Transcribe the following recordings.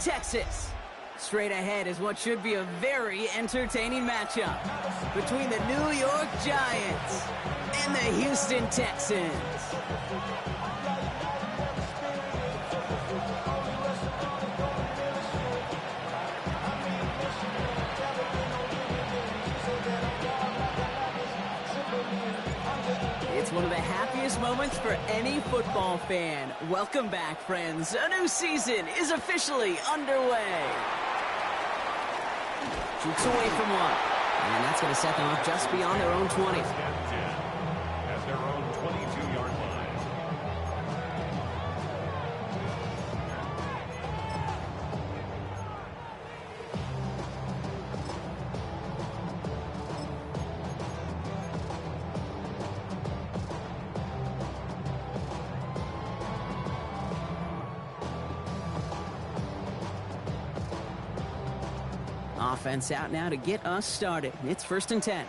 Texas. Straight ahead is what should be a very entertaining matchup between the New York Giants and the Houston Texans. It's one of the happiest moments for any football fan. Welcome back, friends. A new season is officially underway. Shoots away from one. And that's going to set them up just beyond their own 20. At their own 22-yard line. Offense out now to get us started. It's 1st and 10.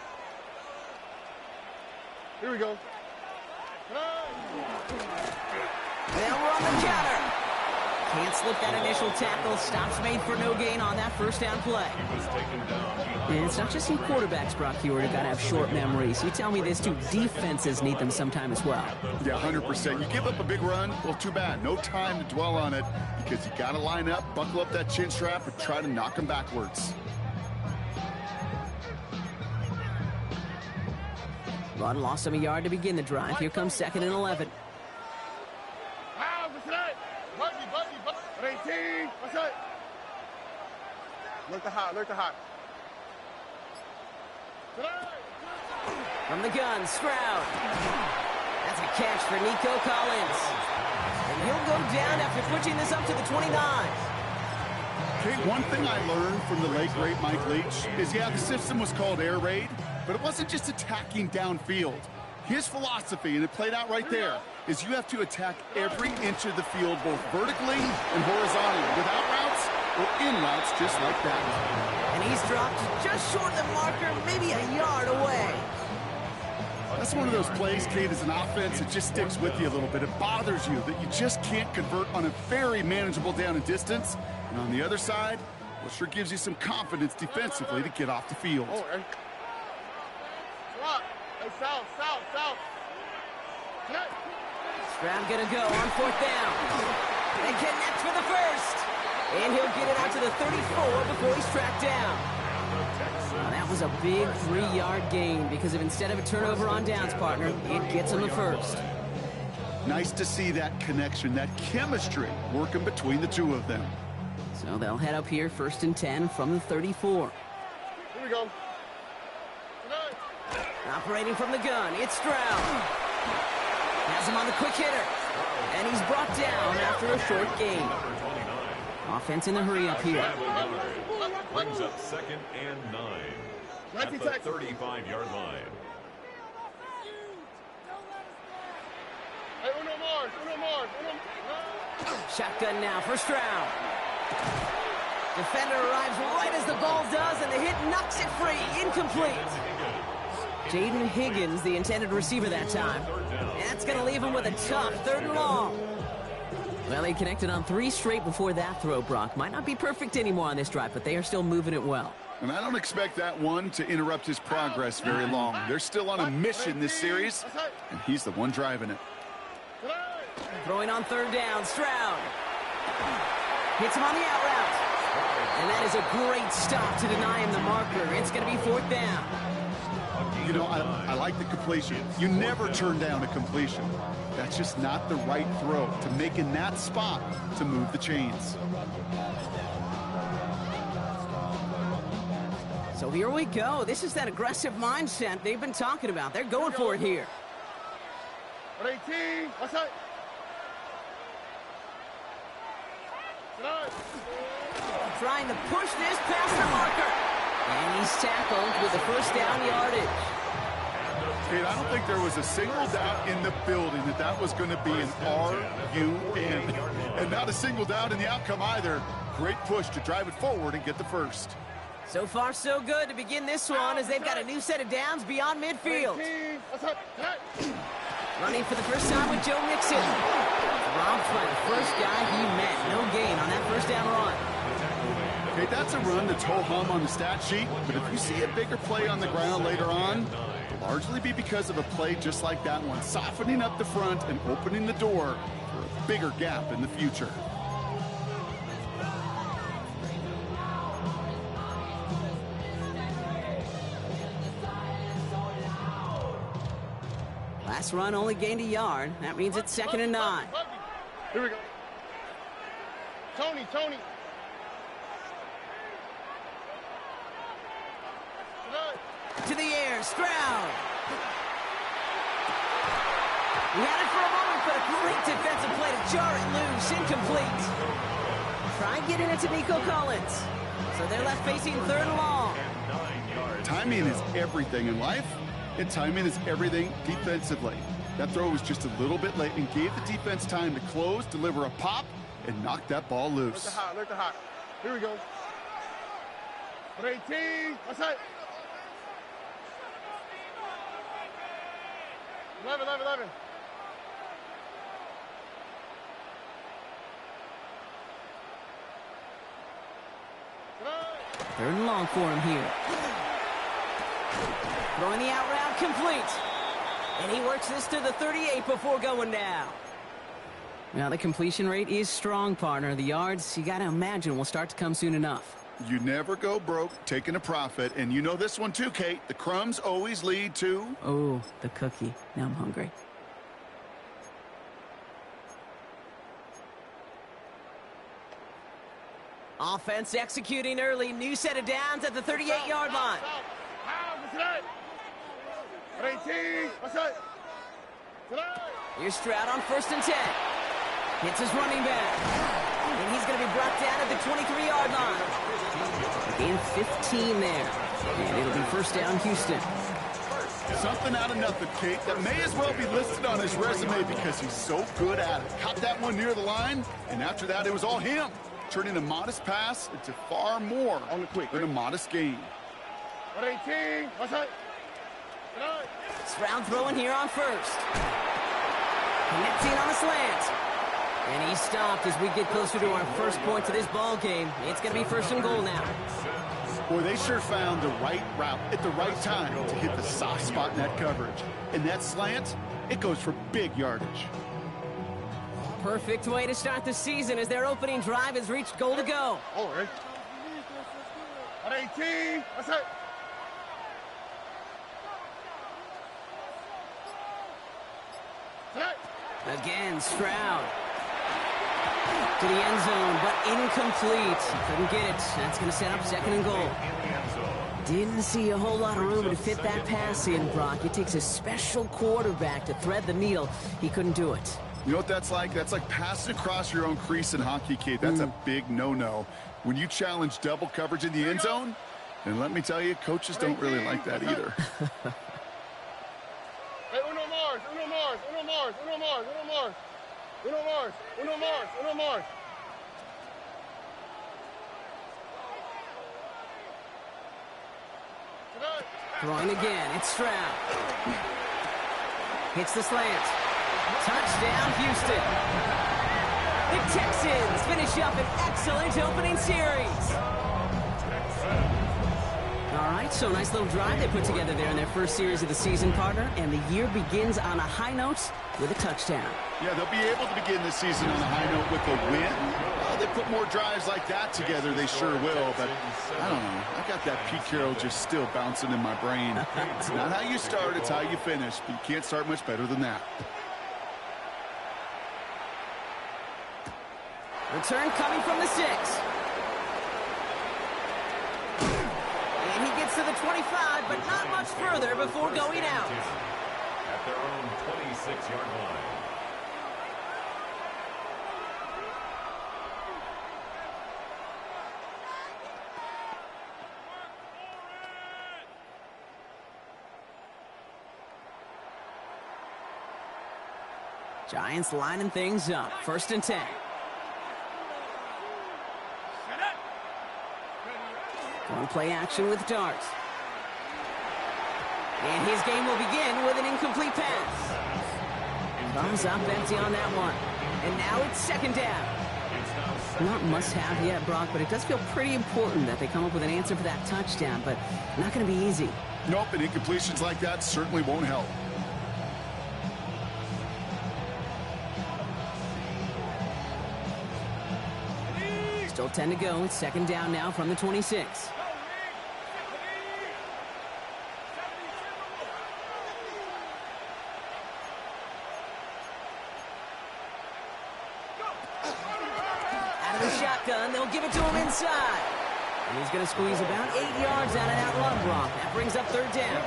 Here we go. Now we're on the counter. Can't slip that initial tackle. Stops made for no gain on that first down play. He was taken down. And it's not just you quarterbacks, Brock Hewitt, who got to have short memories. You tell me this too, defenses need them sometime as well. Yeah, 100%. You give up a big run, well, too bad. No time to dwell on it because you got to line up, buckle up that chin strap, and try to knock them backwards. Run lost him a yard to begin the drive. Here comes 2nd and 11. Look to hot. From the gun, Stroud. That's a catch for Nico Collins. And he'll go down after pushing this up to the 29. Okay, one thing I learned from the late, great Mike Leach is, yeah, the system was called air raid, but it wasn't just attacking downfield. His philosophy, and it played out right there, is you have to attack every inch of the field, both vertically and horizontally, without routes or in routes just like that. And he's dropped just short of the marker, maybe a yard away. That's one of those plays, Kate, as an offense, it just sticks with you a little bit. It bothers you that you just can't convert on a very manageable down and distance. And on the other side, well, sure gives you some confidence defensively to get off the field. South. Stroud gonna go on 4th down. They connect for the first. And he'll get it out to the 34 before he's tracked down. Now that was a big 3-yard gain because of instead of a turnover on downs, partner, it gets him the first. Nice to see that connection, that chemistry working between the two of them. So they'll head up here 1st and 10 from the 34. Here we go. Operating from the gun, it's Stroud. Has him on the quick hitter. And he's brought down after a short gain. Offense in the hurry up here. Brings up 2nd and 9 at the 35-yard line. Shotgun now for Stroud. Defender arrives right as the ball does, and the hit knocks it free. Incomplete. Jaden Higgins, the intended receiver that time. And that's going to leave him with a tough 3rd and long. Well, they connected on 3 straight before that throw, Brock. Might not be perfect anymore on this drive, but they are still moving it well. And I don't expect that one to interrupt his progress very long. They're still on a mission this series, and he's the one driving it. Throwing on 3rd down, Stroud. Hits him on the out route. And that is a great stop to deny him the marker. It's going to be 4th down. You know, I like the completion. You never turn down a completion. That's just not the right throw to make in that spot to move the chains. So here we go. This is that aggressive mindset they've been talking about. They're going for it here. 18, what's that? Trying to push this past the marker. And he's tackled with the first down yardage. Kate, I don't think there was a single doubt in the building that that was going to be an R-U-N. And not a single doubt in the outcome either. Great push to drive it forward and get the first. So far, so good to begin this one as they've got a new set of downs beyond midfield. Running for the first time with Joe Mixon. Robbed by the first guy he met. No gain on that first down run. Okay, that's a run that's ho-hum on the stat sheet, but if you see a bigger play on the ground later on, it'll largely be because of a play just like that one, softening up the front and opening the door for a bigger gap in the future. Last run only gained a yard. That means it's 2nd and 9. Here we go. Tony. To the air, Stroud. He had it for a moment, but a great defensive play to jar it loose. Incomplete. Try getting it to Nico Collins. So they're left facing 3rd and long. Timing is everything in life, and timing is everything defensively. That throw was just a little bit late and gave the defense time to close, deliver a pop, and knock that ball loose. Look the hot. Here we go. 18. What's that? 11. 3rd and long for him here. Throwing the out route complete. And he works this to the 38 before going down. Now the completion rate is strong, partner. The yards, you got to imagine, will start to come soon enough. You never go broke taking a profit, and you know this one too, Kate. The crumbs always lead to... Oh, the cookie. Now I'm hungry. Offense executing early. New set of downs at the 38-yard line. 18. What's that? Here's Stroud on 1st and 10. Hits his running back. And he's going to be brought down at the 23-yard line. Gain 15 there. And it'll be 1st down, Houston. Something out of nothing, Kate, that may as well be listed on his resume because he's so good at it. Caught that one near the line, and after that, it was all him. Turning a modest pass into far more on the quick than a modest gain. 18. What's that? Stroud throwing here on 1st. Connecting on a slant. And he stopped as we get closer to our first point to this ball game. It's going to be 1st and goal now. Boy, they sure found the right route at the right time to hit the soft spot in that coverage. And that slant, it goes for big yardage. Perfect way to start the season as their opening drive has reached goal to go. All right. 18. What's that? Again, Stroud. To the end zone, but incomplete. Couldn't get it. That's going to set up 2nd and goal. Didn't see a whole lot of room to fit that pass in, Brock. It takes a special quarterback to thread the needle. He couldn't do it. You know what that's like? That's like passing across your own crease in hockey, Kate. That's a big no-no. When you challenge double coverage in the end zone, and let me tell you, coaches don't really like that either. Hey, uno Mars. Throwing again, it's Stroud. Hits the slant. Touchdown, Houston. The Texans finish up an excellent opening series. All right, so nice little drive they put together there in their first series of the season, partner, and the year begins on a high note with a touchdown. Yeah, they'll be able to begin this season on a high note with a win. They put more drives like that together, they sure will, but I don't know. I got that Pete Carroll just still bouncing in my brain. It's not how you start, it's how you finish, but you can't start much better than that. Return coming from the 6. And he gets to the 25, but not much further before going out. At their own 26-yard line. Giants lining things up. 1st and 10. One play action with darts. And his game will begin with an incomplete pass. Thumbs up empty on that one. And now it's 2nd down. It's now Not must-have yet, Brock, but it does feel pretty important that they come up with an answer for that touchdown, but not going to be easy. Nope, and incompletions like that certainly won't help. Still 10 to go. It's second down now from the 26. Out of the shotgun, they'll give it to him inside. And he's going to squeeze about 8 yards out of that run block. That brings up third down.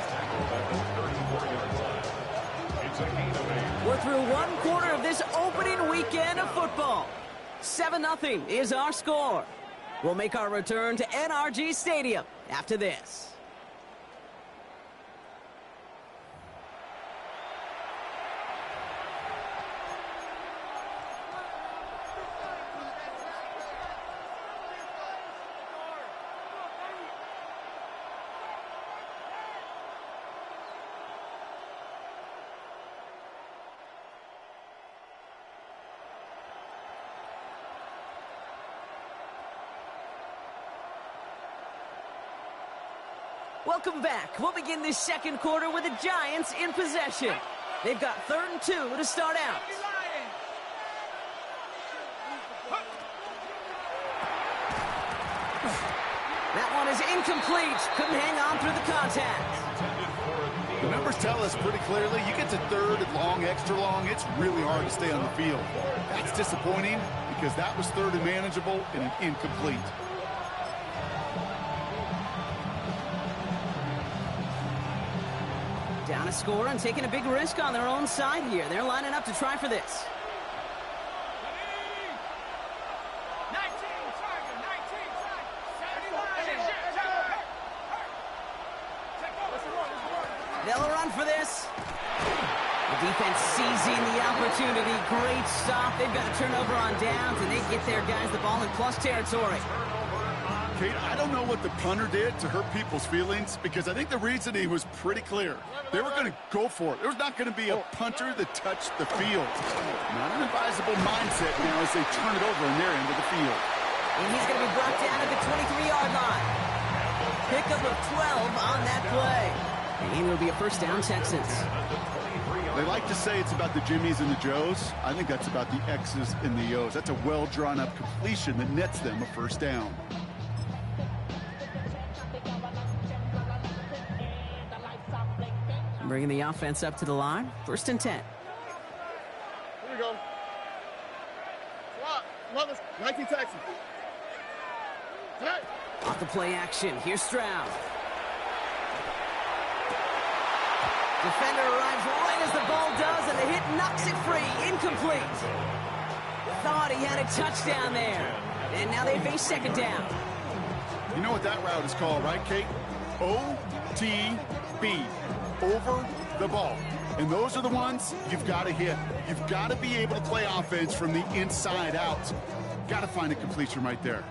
We're through one quarter of this opening weekend of football. 7-0 is our score. We'll make our return to NRG Stadium after this. Welcome back. We'll begin this second quarter with the Giants in possession. They've got 3rd and 2 to start out. That one is incomplete. Couldn't hang on through the contact. The numbers tell us pretty clearly, you get to 3rd and long, extra long, it's really hard to stay on the field. That's disappointing because that was 3rd and manageable and an incomplete. Down a score and taking a big risk on their own side here. They're lining up to try for this. They'll run for this. The defense seizing the opportunity. Great stop. They've got a turnover on downs, and they get their guys the ball in plus territory. Kate, I don't know what the punter did to hurt people's feelings because I think the reasoning was pretty clear. They were going to go for it. There was not going to be a punter that touched the field. Not an advisable mindset now as they turn it over in their end of the field. And he's going to be brought down at the 23-yard line. Pickup of 12 on that play. And it'll be a first down, Texans. They like to say it's about the Jimmies and the Joes. I think that's about the X's and the O's. That's a well-drawn-up completion that nets them a first down. Bringing the offense up to the line. 1st and 10. Here we go. Swap. 19 Texans. Hey. Off the play action. Here's Stroud. Defender arrives right as the ball does, and the hit knocks it free. Incomplete. Thought he had a touchdown there. And now they face second down. You know what that route is called, right, Kate? OTB. Over the ball. And those are the ones you've got to hit. You've got to be able to play offense from the inside out. Got to find a completion right there.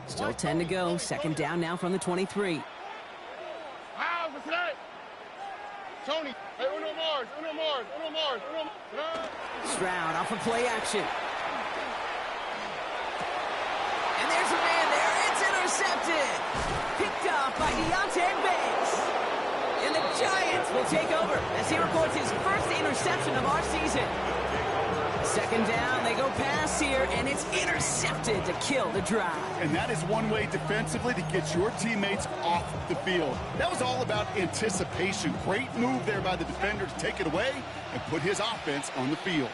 Still 10 to go. Second down now from the 23. Tony, hey, Uno Mars. Stroud off of play action. And there's a man there. It's intercepted. Picked up by Deontay Banks. And the Giants will take over as he records his first interception of our season. Second down, they go pass here, and it's intercepted to kill the drive. And that is one way defensively to get your teammates off the field. That was all about anticipation. Great move there by the defender to take it away and put his offense on the field.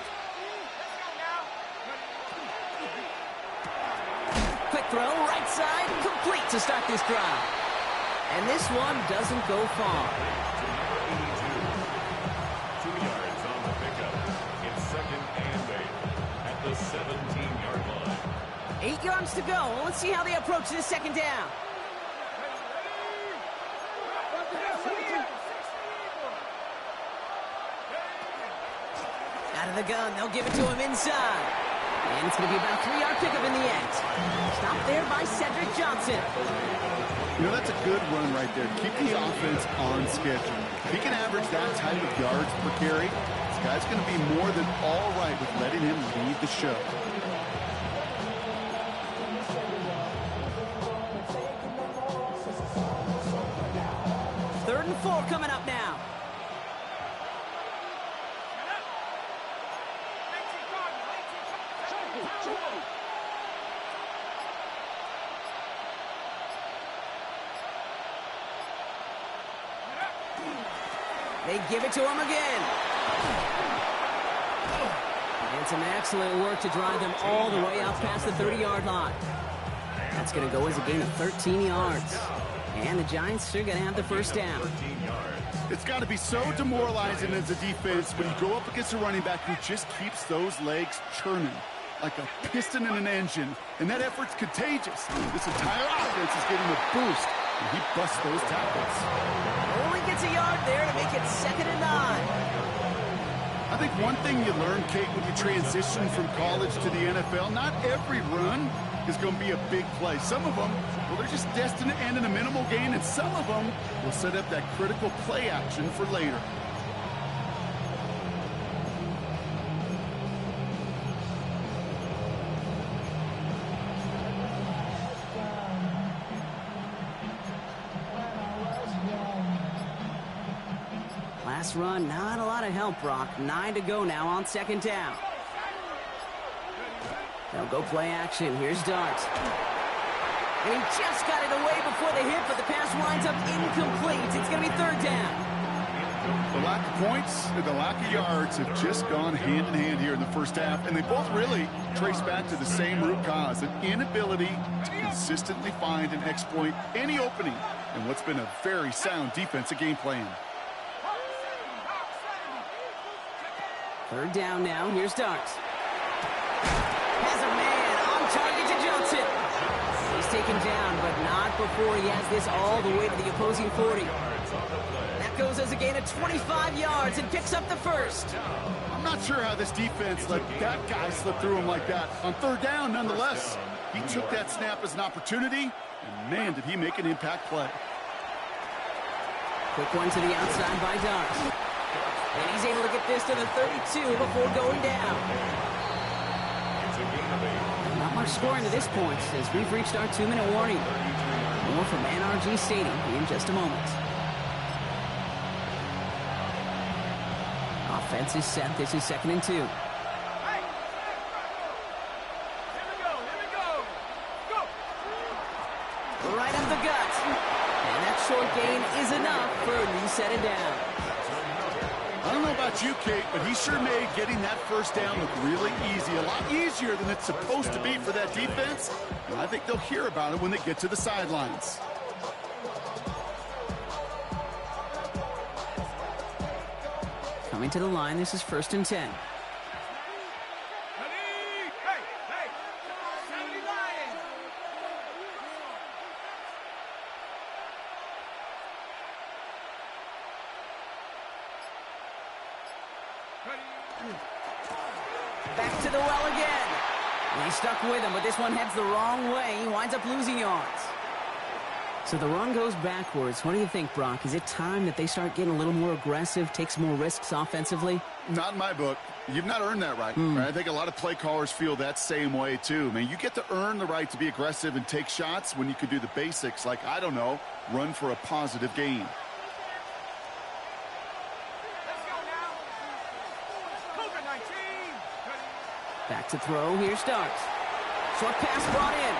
Quick throw, right side, complete to start this drive. And this one doesn't go far. 2 yards on the pickup. It's 2nd and 8 at the 17-yard line. 8 yards to go. Let's see how they approach this second down. Out of the gun, they'll give it to him inside. And it's going to be about a 3-yard pickup in the end. Stopped there by Cedric Johnson. You know, that's a good run right there. Keep the offense on schedule. If he can average that type of yards per carry, this guy's going to be more than all right with letting him lead the show. and 4 coming up now. They give it to him again. And some excellent work to drive them all the way out past the 30-yard line. That's going to go as a gain of 13 yards. And the Giants are going to have the first down. It's got to be so demoralizing as a defense when you go up against a running back who just keeps those legs churning like a piston in an engine. And that effort's contagious. This entire offense is getting a boost, and he busts those tackles. Only gets a yard there to make it 2nd and 9. I think one thing you learn, Kate, when you transition from college to the NFL, not every run is going to be a big play. Some of them, well, they're just destined to end in a minimal gain, and some of them will set up that critical play action for later. Last run, not a lot of help, Brock. 9 to go now on 2nd down. They'll go play action. Here's Dart. And he just got it away before the hit, but the pass winds up incomplete. It's going to be 3rd down. The lack of points and the lack of yards have just gone hand in hand here in the first half, and they both really trace back to the same root cause, an inability to consistently find and exploit any opening in what's been a very sound defensive game plan. 3rd down now. Here's Dart. Has a man on target to Johnson. He's taken down, but not before he has this all the way to the opposing 40. That goes as a gain of 25 yards and picks up the first. I'm not sure how this defense let that guy slip through him like that. On 3rd down, nonetheless, he took that snap as an opportunity, and man, did he make an impact play. Quick one to the outside by Dart. And he's able to get this to the 32 before going down. Not much scoring to this point as we've reached our 2-minute warning. More from NRG Stadium in just a moment. Offense is set. This is 2nd and 2. Here we go. Go. Right up the gut. And that short gain is enough for a new set of down. I don't know about you, Kate, but he sure made getting that first down look really easy. A lot easier than it's supposed to be for that defense. And I think they'll hear about it when they get to the sidelines. Coming to the line, this is 1st and 10. Back to the well again. And he's stuck with him, but this one heads the wrong way. He winds up losing yards. So the run goes backwards. What do you think, Brock? Is it time that they start getting a little more aggressive, take some more risks offensively? Not in my book. You've not earned that right. I think a lot of play callers feel that same way, too. Man, you get to earn the right to be aggressive and take shots when you could do the basics, like, I don't know, run for a positive gain. Back to throw. Here's Dart. Short pass brought in.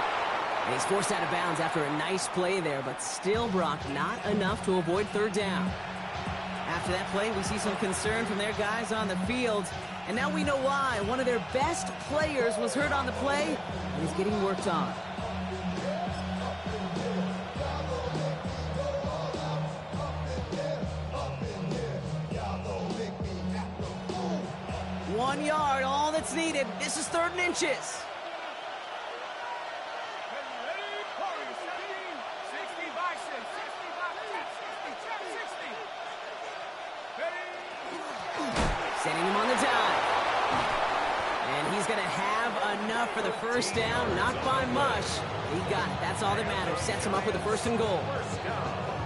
And he's forced out of bounds after a nice play there, but still, Brock, not enough to avoid 3rd down. After that play, we see some concern from their guys on the field. And now we know why. One of their best players was hurt on the play, and he's getting worked on. One yard, all that's needed. This is 3rd and inches. Setting him on the dive. And he's going to have enough for the first down. Not by much. He got it. That's all that matters. Sets him up with a 1st and goal.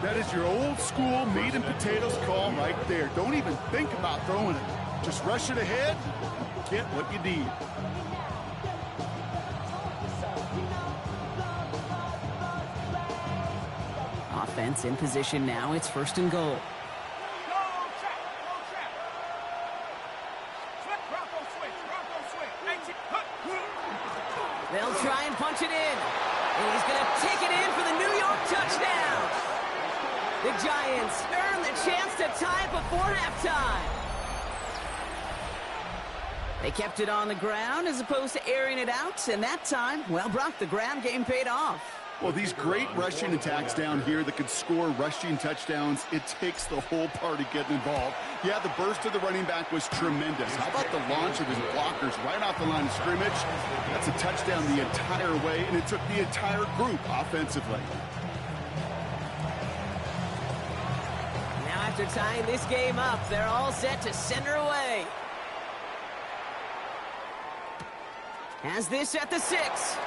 That is your old school meat and potatoes call right there. Don't even think about throwing it. Just rush it ahead and get what you need. Offense in position now. It's first and goal. They'll try and punch it in. And he's going to take it in for the New York touchdown. The Giants earn the chance to tie it before halftime. They kept it on the ground as opposed to airing it out. And that time, well, Brock, the ground game paid off. Well, these great rushing attacks down here that could score rushing touchdowns, it takes the whole party getting involved. Yeah, the burst of the running back was tremendous. How about the launch of his blockers right off the line of scrimmage? That's a touchdown the entire way, and it took the entire group offensively. Now after tying this game up, they're all set to send her away. Has this at the 6.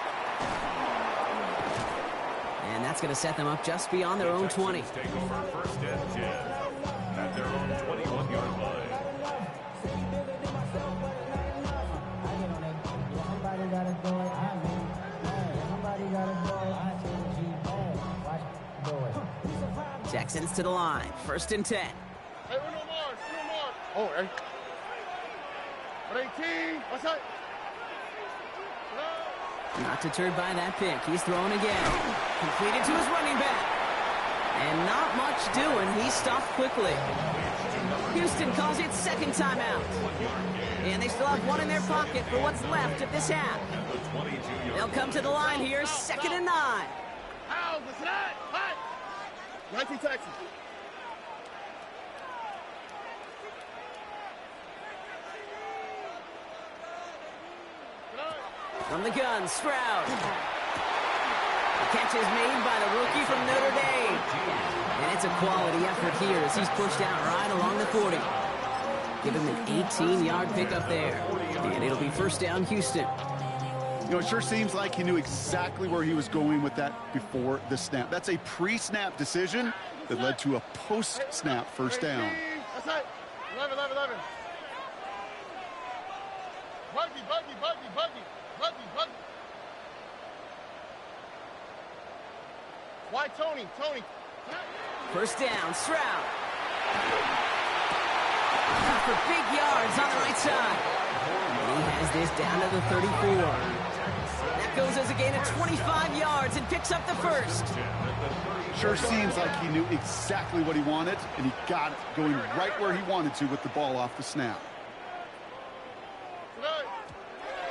And that's going to set them up just beyond their own 20. Take over first and 10 at their own 21-yard line. Texans to the line. First and 10. Hey, Uno Mars. Oh, hey. 18. What's that? Not deterred by that pick. He's throwing again. Completed to his running back. And not much doing. He stopped quickly. Houston calls it second timeout. And they still have one in their pocket for what's left of this half. They'll come to the line here, second and 9. How was that? What? 19 Texans. From the gun, Stroud. The catch is made by the rookie from Notre Dame. And it's a quality effort here as he's pushed out right along the 40. Give him an 18-yard pickup there. And it'll be first down, Houston. You know, it sure seems like he knew exactly where he was going with that before the snap. That's a pre-snap decision that led to a post-snap first down. That's it. 11. Buggy. Why Tony? First down, Stroud. For big yards on the right side. And he has this down to the 34. That goes as a gain of 25 yards and picks up the first. Sure seems like he knew exactly what he wanted, and he got it going right where he wanted to with the ball off the snap.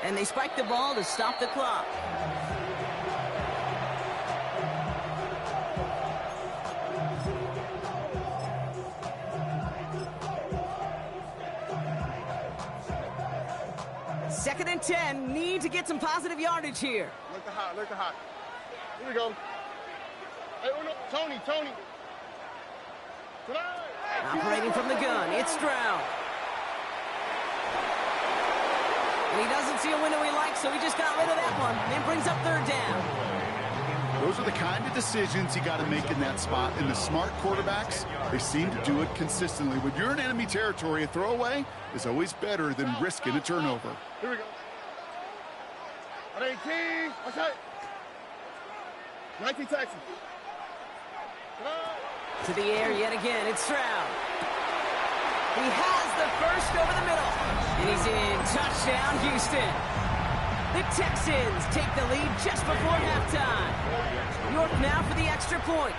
And they spike the ball to stop the clock. Second and 10, need to get some positive yardage here. Look the hot. Here we go. Hey, Uno. Tony. Operating from the gun, it's Stroud. And he doesn't see a window he likes, so he just got rid of that one. And brings up third down. Those are the kind of decisions you got to make in that spot. And the smart quarterbacks, they seem to do it consistently. When you're in enemy territory, a throwaway is always better than risking a turnover. Here we go. 18. What's that? 19 Texans. To the air yet again, it's Stroud. He has the first over the middle. And he's in. Touchdown, Houston. The Texans take the lead just before halftime. York now for the extra point.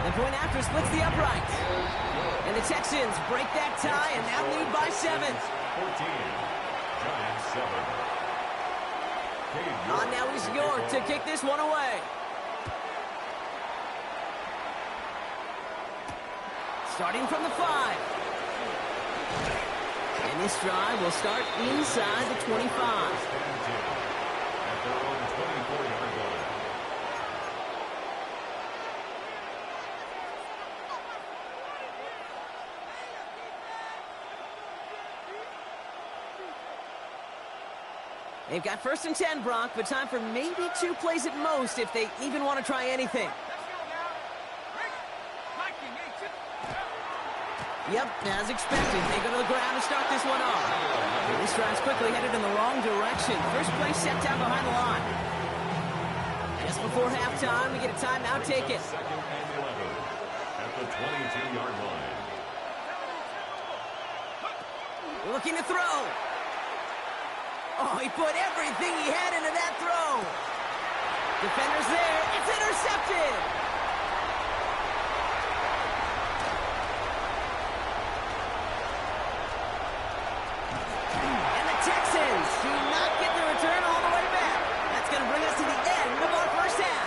The point after splits the upright. And the Texans break that tie and now lead by 7. 14. Giants 7. On now is York to kick this one away. Starting from the 5. And this drive will start inside the 25. At their own 24-yard line. They've got first and 10, Brock, but time for maybe 2 plays at most if they even want to try anything. Yep, as expected, they go to the ground to start this one off. And this drive's quickly headed in the wrong direction. First play set down behind the line. Just Just before halftime, we get a timeout taken. Second and 11 at the 22-yard line. Looking to throw. Oh, he put everything he had into that throw. Defender's there. It's intercepted. And the Texans do not get the return all the way back. That's going to bring us to the end of our first half.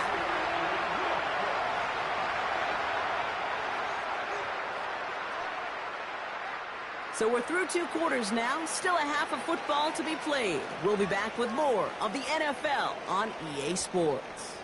So we're through 2 quarters now, still a half of football to be played. We'll be back with more of the NFL on EA Sports.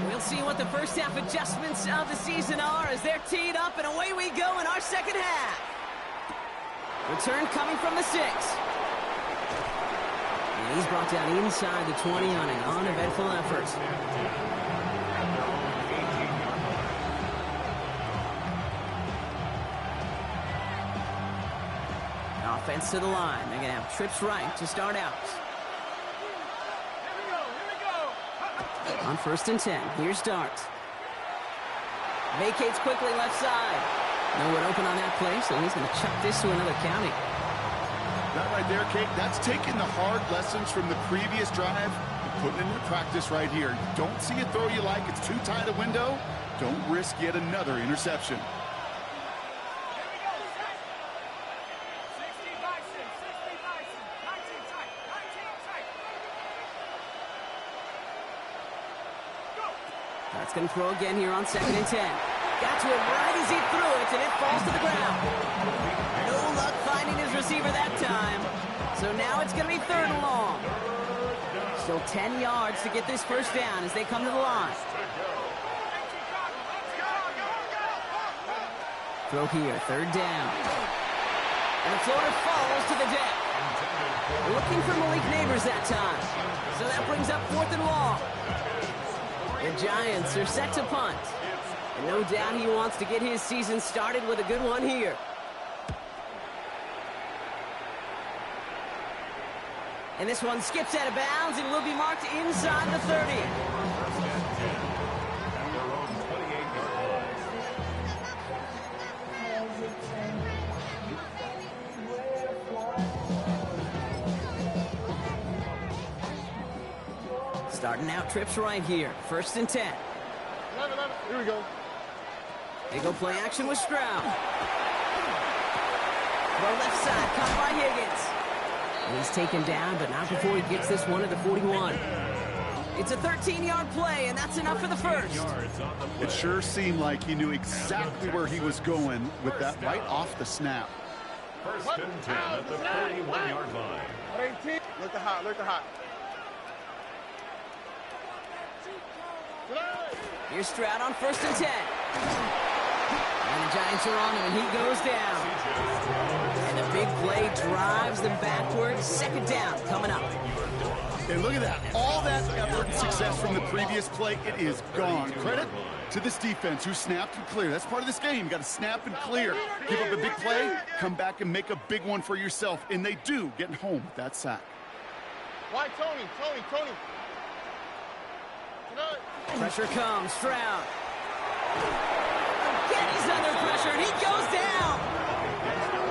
We'll see what the first half adjustments of the season are as they're teed up, and away we go in our second half. Return coming from the 6. And he's brought down inside the 20 on an uneventful effort. Offense to the line. They're going to have trips right to start out. On 1st and 10, here's Dart. Vacates quickly left side. No one open on that play, so he's going to chuck this to another county. That right there, Kate, that's taking the hard lessons from the previous drive and putting it into practice right here. You don't see a throw you like, it's too tight a window. Don't risk yet another interception. That's going to throw again here on 2nd and 10. Got to it right as he threw it, and it falls to the ground. No luck finding his receiver that time. So now it's going to be 3rd and long. Still 10 yards to get this first down as they come to the line. Throw here, 3rd down. And the floater falls to the deck. Looking for Malik Neighbors that time. So that brings up 4th and long. The Giants are set to punt. And no doubt he wants to get his season started with a good one here. And this one skips out of bounds and will be marked inside the 30. Starting out trips right here. 1st and 10. Here we go. They go play action with Stroud. Throw left side, caught by Higgins. And he's taken down, but not before he gets this one at the 41. It's a 13-yard play, and that's enough for the first. It sure seemed like he knew exactly where he was going with that right off the snap. 1st and 10 at the 41-yard line. 18. Look the hot, look the hot. Here's Stroud on 1st and 10. And the Giants are on him, and he goes down. And the big play drives them backwards. 2nd down coming up. And look at that. All that effort and success from the previous play, it is gone. Credit to this defense who snapped and cleared. That's part of this game. You got to snap and clear. Give up a big play, come back and make a big one for yourself. And they do, getting home with that sack. Why, Tony? Pressure comes, Stroud. Again, he's under pressure, and he goes down.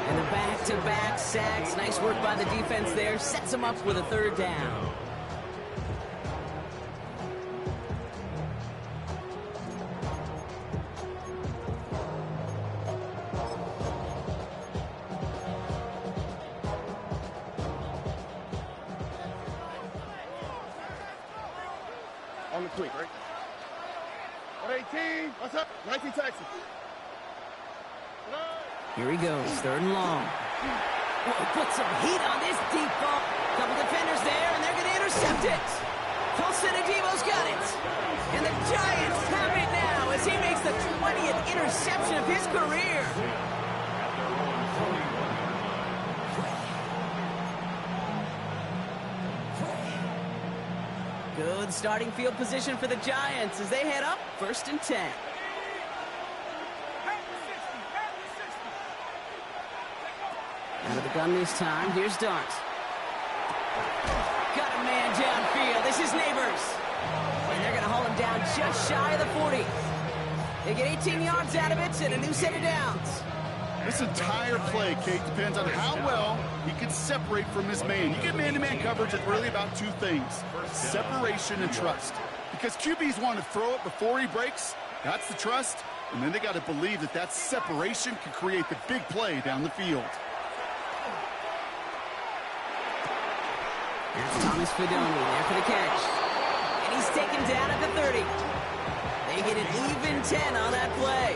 And the back-to-back sacks. Nice work by the defense there. Sets him up with a 3rd down. On the quick, right? 18. What's up? 19 Texas. Here he goes, 3rd and long. Oh, put some heat on this deep ball. Couple defenders there, and they're going to intercept it. Paulson Adebo's got it. And the Giants have it now as he makes the 20th interception of his career. Good starting field position for the Giants as they head up 1st and 10. Out of the gun this time. Here's Dart. Got a man downfield. This is Neighbors. And they're going to haul him down just shy of the 40. They get 18 yards out of it and a new set of downs. This entire play, Kate, depends on how well he can separate from his man. You get man-to-man coverage, it's really about two things: separation and trust. Because QBs want to throw it before he breaks. That's the trust. And then they got to believe that that separation can create the big play down the field. That's Thomas Fidoni there for the catch. And he's taken down at the 30. They get an even 10 on that play.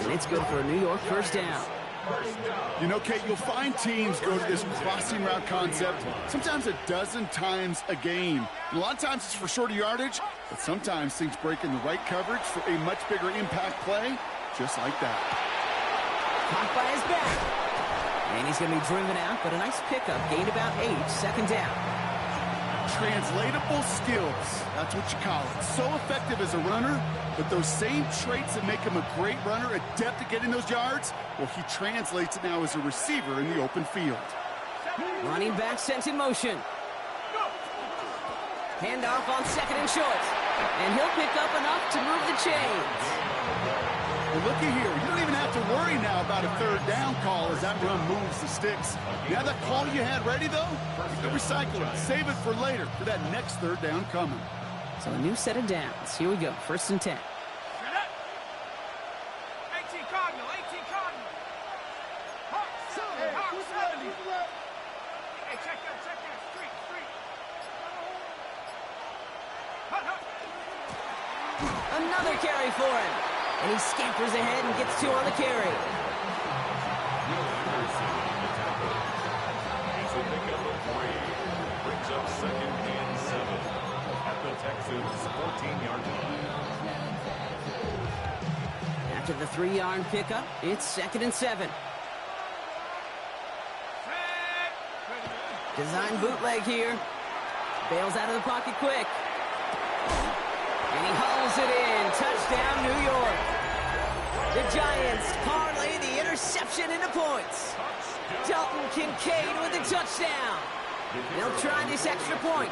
And it's good for a New York first down. You know, Kate, you'll find teams go to this crossing route concept sometimes a dozen times a game. And a lot of times it's for shorter yardage, but sometimes things break in the right coverage for a much bigger impact play, just like that. Caught by his back. And he's going to be driven out, but a nice pickup. Gained about 8, second down. Translatable skills, that's what you call it. So effective as a runner, but those same traits that make him a great runner, adept at getting those yards, well, he translates it now as a receiver in the open field. Running back sent in motion. Handoff on second and short. And he'll pick up enough to move the chains. Well, looky here. You don't even have to worry now about a third down call as that run moves the sticks. Now that call you had ready, though, you can recycle it. Save it for later for that next third down coming. So a new set of downs. Here we go. First and 10. 18 Cardinal, 18 Cardinal. Hawk 70. Hey, check that. Street. Another carry for him. And he scampers ahead and gets 2 on the carry. He's a pickup of 3. Brings up second and 7 at the Texans' 14-yard line. After the 3-yard pickup, it's second and 7. Design bootleg here. Bails out of the pocket quick. And he hauls it in. Touchdown, New York. The Giants parlay the interception into points. Dalton Kincaid with the touchdown. They'll try this extra point.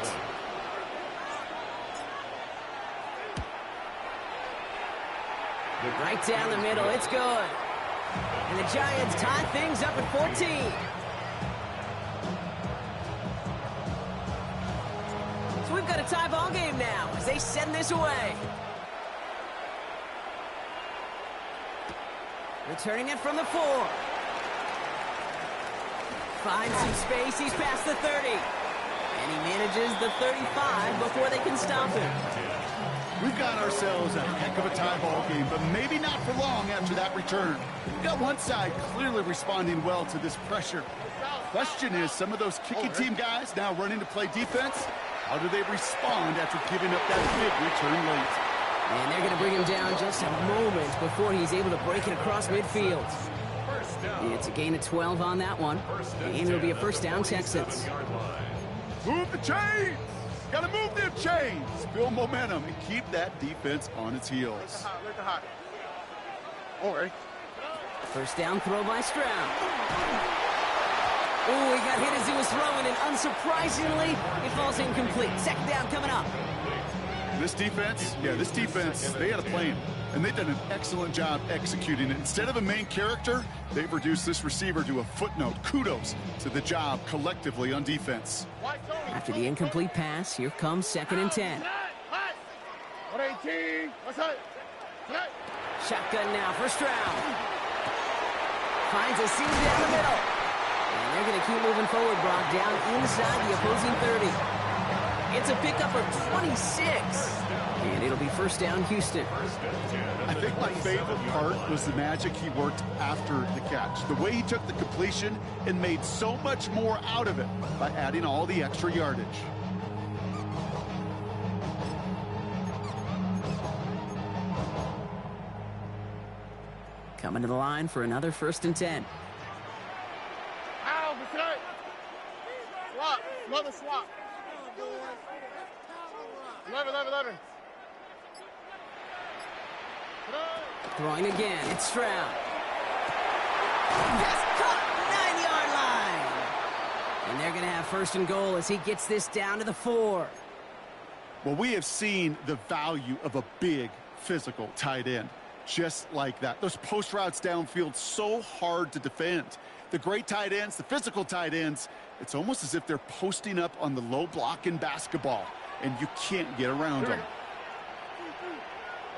Right down the middle, it's good. And the Giants tie things up at 14. So we've got a tie ball game now as they send this away. Returning it from the 4. Finds some space, he's past the 30. And he manages the 35 before they can stop him. We've got ourselves a heck of a tie ball game, but maybe not for long after that return. We've got one side clearly responding well to this pressure. Question is, some of those kicking team guys now running to play defense, how do they respond after giving up that big return late? And they're going to bring him down just a moment before he's able to break it across midfield. It's a gain of 12 on that one, and it'll be a first down, Texans. Move the chains! Gotta move them chains! Build momentum and keep that defense on its heels. All right. First down throw by Stroud. Oh, he got hit as he was throwing, and unsurprisingly, it falls incomplete. Second down coming up. This defense, they got a plan. And they've done an excellent job executing it. Instead of a main character, they've reduced this receiver to a footnote. Kudos to the job collectively on defense. After the incomplete pass, here comes second and 10. 118. What's that? Shotgun now for Stroud. Finds a seam down the middle. And they're going to keep moving forward, Brock, down inside the opposing 30. It's a pickup of 26. And it'll be first down, Houston. I think my favorite part was the magic he worked after the catch. The way he took the completion and made so much more out of it by adding all the extra yardage. Coming to the line for another first and 10. Ow, okay. Swap. Another swap. 11. Throwing again, it's Stroud. Just caught, 9-yard line. first and goal as he gets this down to the 4. Well, we have seen the value of a big physical tight end. Just like that. Those post routes downfield, so hard to defend. The great tight ends, the physical tight ends, it's almost as if they're posting up on the low block in basketball, and you can't get around them.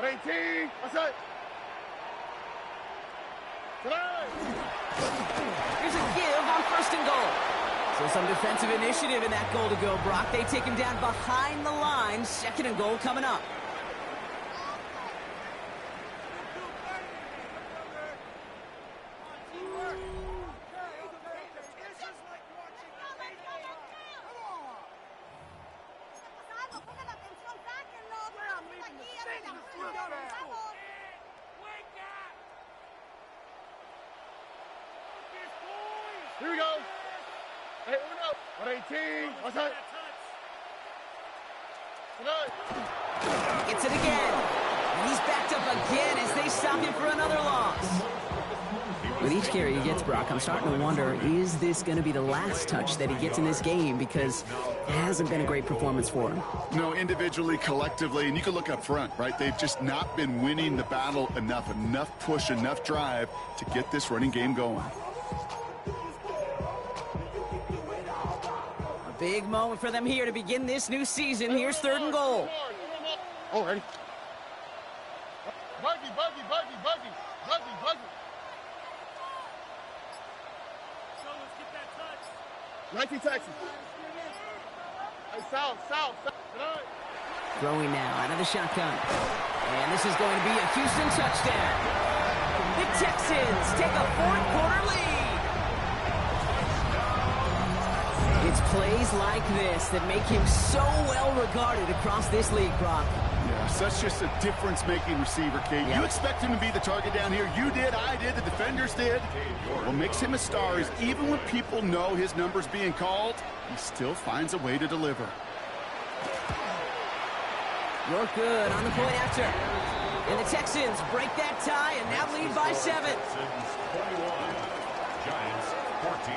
18, what's that? Here's a give on first and goal. So some defensive initiative in that goal to go, Brock. They take him down behind the line. Second and goal coming up. Here we go. Hey, uno. 18, what's that? Gets it again. And he's backed up again as they stop him for another loss. With each carry he gets, Brock, I'm starting to wonder, is this going to be the last touch that he gets in this game? Because it hasn't been a great performance for him. No, individually, collectively, and you can look up front, right? They've just not been winning the battle enough push, enough drive to get this running game going. A big moment for them here to begin this new season. Here's third and goal. Alrighty. Buggy. 19 Texas. Hey, south. Throwing now out of the shotgun. And this is going to be a Houston touchdown. The Texans take a fourth-quarter lead. It's plays like this that make him so well regarded across this league, Brock. Yeah, such just a difference-making receiver, Kate. Yeah. You expect him to be the target down here. You did, I did, the defenders did. What makes him a star is even when people know his number's being called, he still finds a way to deliver. You're good on the point after. And the Texans break that tie and now lead by 7. Texans 21, Giants 14.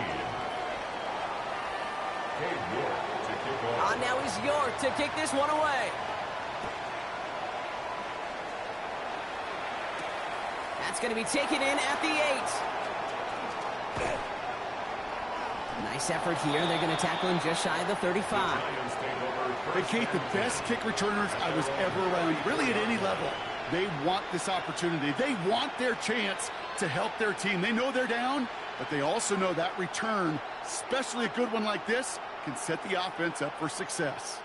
Cade York to kick off. On now is York to kick this one away. That's going to be taken in at the 8. Nice effort here. They're going to tackle him just shy of the 35. Hey, Kate, the best kick returners I was ever around, really at any level, they want this opportunity. They want their chance to help their team. They know they're down, but they also know that return, especially a good one like this, can set the offense up for success.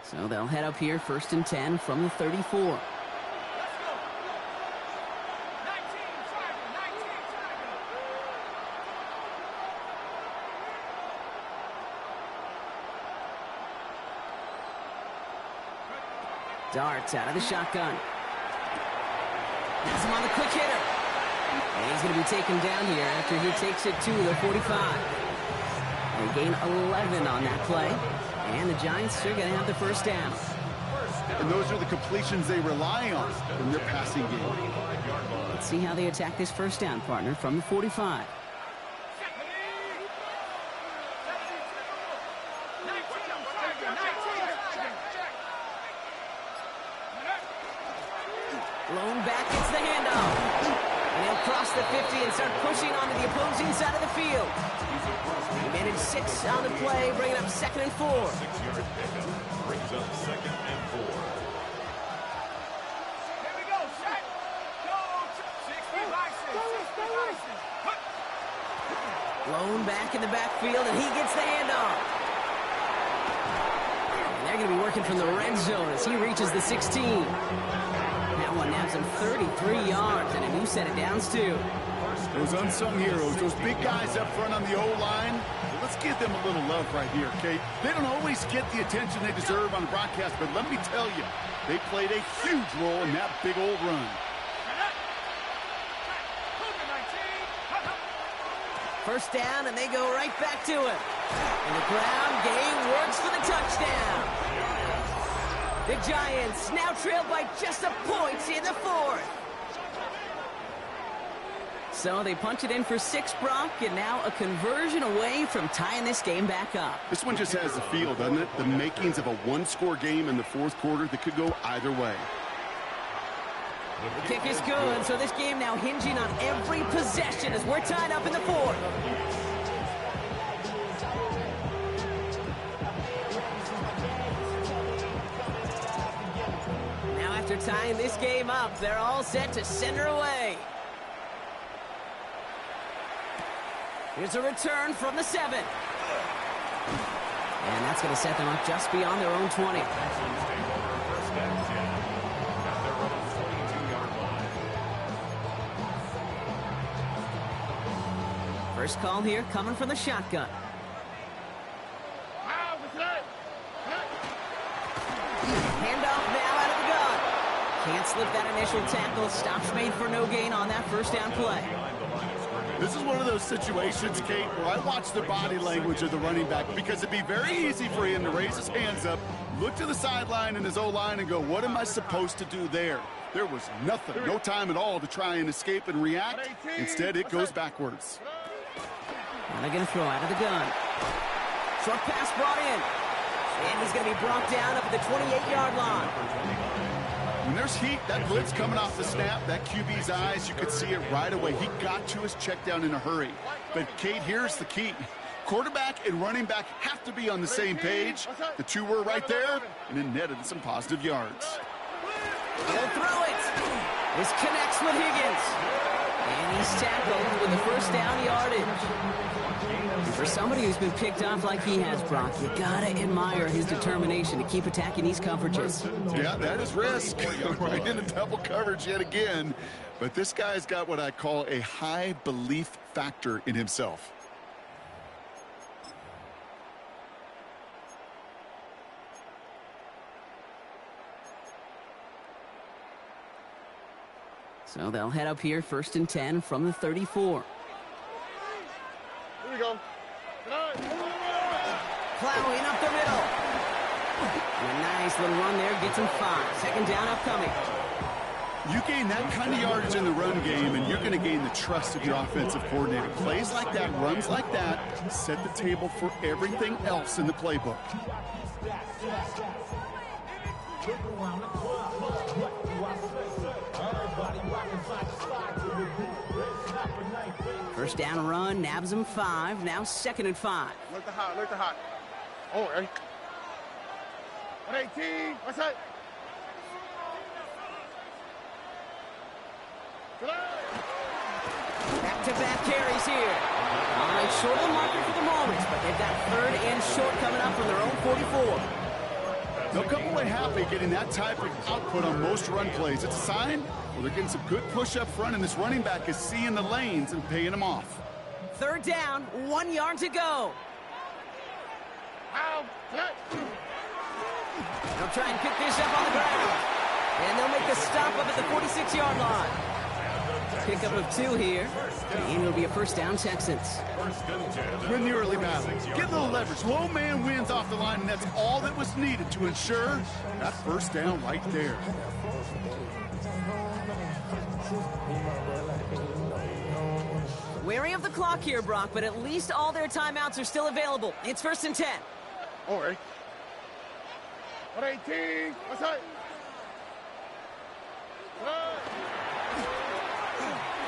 So they'll head up here, 1st and 10 from the 34. Let's go. 19 Tiger. Darts out of the shotgun. Has him on the quick hitter. And he's going to be taken down here after he takes it to the 45. They gain 11 on that play. And the Giants are going to have the first down. And those are the completions they rely on in their passing game. Let's see how they attack this first down, partner, from the 45. Blown back, gets the handoff. And he'll cross the 50 and start pushing onto the opposing side of the field. He managed 6 on the play, bringing up 2nd and 4. 6-yard pickup brings up 2nd and 4. Here we go, set. Go. 60 by 6. Blown back in the backfield, and he gets the handoff. And they're going to be working from the red zone as he reaches the 16. That one nabs him 33 yards and a new set of downs, too. Those unsung heroes, those big guys up front on the O-line, let's give them a little love right here, Kate. They don't always get the attention they deserve on the broadcast, but let me tell you, they played a huge role in that big old run. First down, and they go right back to it. And the ground game works for the touchdown. The Giants now trail by just a point in the 4th. So they punch it in for 6, Brock, and now a conversion away from tying this game back up. This one just has the feel, doesn't it? The makings of a one-score game in the fourth quarter that could go either way. The kick is good, so this game now hinging on every possession as we're tied up in the fourth. Now after tying this game up, they're all set to send her away. Here's a return from the 7. And that's going to set them up just beyond their own 20. First call here coming from the shotgun. Handoff now out of the gun. Can't slip that initial tackle. Stops made for no gain on that first down play. This is one of those situations, Kate, where I watch the body language of the running back because it'd be very easy for him to raise his hands up, look to the sideline in his O-line and go, what am I supposed to do there? There was nothing, no time at all to try and escape and react. Instead, it goes backwards. And they're going to throw out of the gun. Short pass brought in. And he's going to be brought down up at the 28-yard line. When there's heat, that blitz coming off the snap, that QB's eyes, you could see it right away. He got to his check down in a hurry. But, Kate, here's the key. Quarterback and running back have to be on the same page. The two were right there, and it netted some positive yards. He'll throw it. This connects with Higgins. And he's tackled with the first down yardage. For somebody who's been picked off like he has, Brock, you gotta admire his determination to keep attacking these coverages. Yeah, that is risk. Right into double coverage yet again. But this guy's got what I call a high belief factor in himself. So they'll head up here, 1st and 10 from the 34. Here we go. Plowing up the middle. And a nice little run there gets him 5. Second down upcoming. You gain that kind of yardage in the run game, and you're going to gain the trust of your offensive coordinator. Plays like that, runs like that, set the table for everything else in the playbook. First down run, nabs him 5. Now 2nd and 5. Look the hot, look the hot. Oh, ready? 118, what's that? Back-to-back carries here. All right, short of the marker for the moment, but they've got 3rd and short coming up from their own 44. They'll come away happy getting that type of output on most run plays. It's a sign, well, they're getting some good push up front, and this running back is seeing the lanes and paying them off. 3rd down, 1 yard to go. They'll try and pick this up on the ground. And they'll make a stop up at the 46-yard line. Pickup of 2 here. And it'll be a first down, Texans. Win the early battle. Get a little leverage. Low man wins off the line, and that's all that was needed to ensure that first down right there. Wary of the clock here, Brock, but at least all their timeouts are still available. It's 1st and 10. Oh, ready? 118, what's that?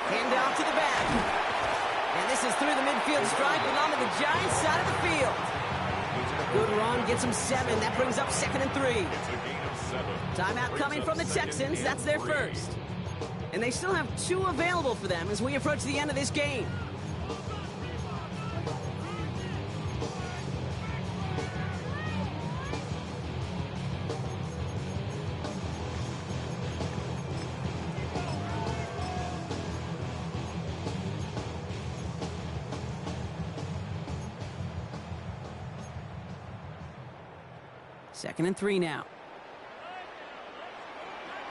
Hand off to the back. And this is through the midfield stripe and onto the Giants side of the field. Good run, gets them 7. That brings up 2nd and 3. Timeout coming from the Texans. That's their first. And they still have 2 available for them as we approach the end of this game. Second and 3 now.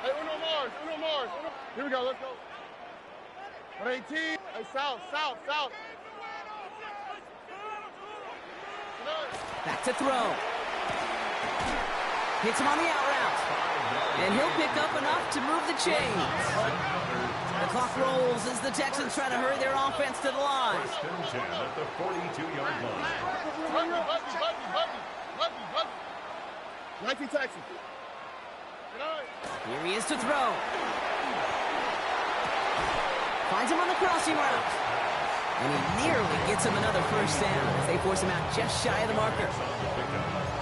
Hey, Uno Mars. Here we go, let's go. 118, hey, south. Back to throw. Hits him on the out route. And he'll pick up enough to move the chains. The clock rolls as the Texans try to hurry their offense to the line. First and 10 at the 42-yard line. Buggy. 19 Texans. Here he is to throw. Finds him on the crossing route. And he nearly gets him another first down as they force him out just shy of the marker.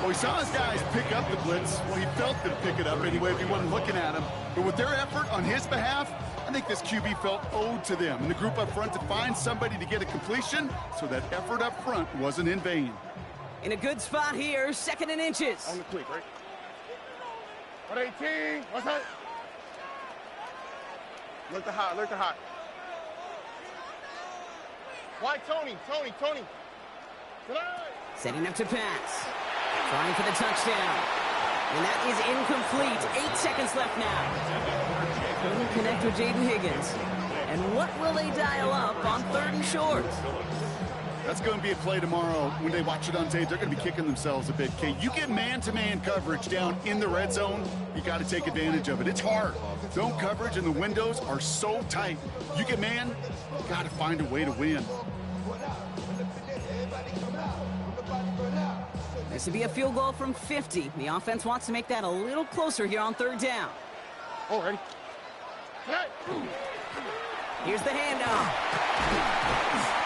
Well, he saw his guys pick up the blitz. Well, he felt them pick it up anyway if he wasn't looking at him. But with their effort on his behalf, I think this QB felt owed to them and the group up front to find somebody to get a completion, so that effort up front wasn't in vain. In a good spot here, 2nd and inches. On the quick, right? 118. What's that? Look the hot. Why, Tony? Setting up to pass. Trying for the touchdown. And that is incomplete. 8 seconds left now. Couldn't connect with Jaden Higgins. And what will they dial up on 3rd and short? That's going to be a play tomorrow. When they watch it on tape, they're going to be kicking themselves a bit. Okay, you get man-to-man coverage down in the red zone, you got to take advantage of it. It's hard. Zone coverage and the windows are so tight. You get man, you got to find a way to win. This would be a field goal from 50. The offense wants to make that a little closer here on 3rd down. Oh, ready? Here's the handoff.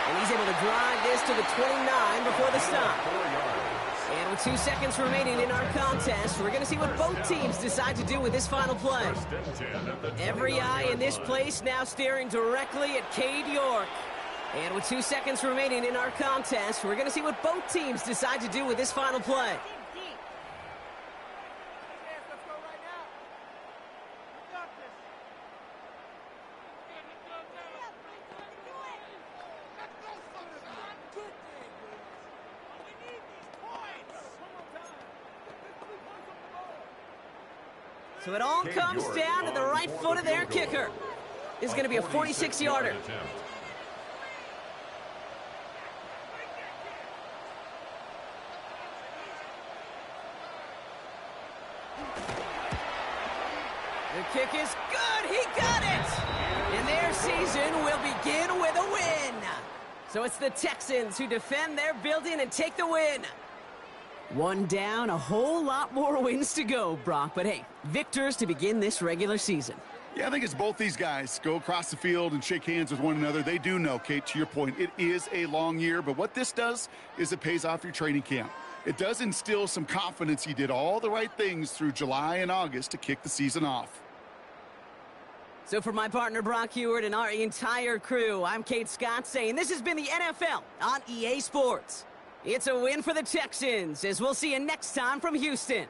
And he's able to drive this to the 29 before the stop. And with 2 seconds remaining in our contest, we're going to see what both teams decide to do with this final play. Every eye in this place now staring directly at Cade York. And with 2 seconds remaining in our contest, we're going to see what both teams decide to do with this final play. So it all comes down to the right foot of their kicker. This is going to be a 46-yarder. The kick is good. He got it. And their season will begin with a win. So it's the Texans who defend their building and take the win. One down, a whole lot more wins to go, Brock. But hey, victors to begin this regular season. Yeah, I think it's both these guys go across the field and shake hands with one another. They do know, Kate, to your point, it is a long year. But what this does is it pays off your training camp. It does instill some confidence you did all the right things through July and August to kick the season off. So for my partner, Brock Heward, and our entire crew, I'm Kate Scott saying this has been the NFL on EA Sports. It's a win for the Texans, as we'll see you next time from Houston.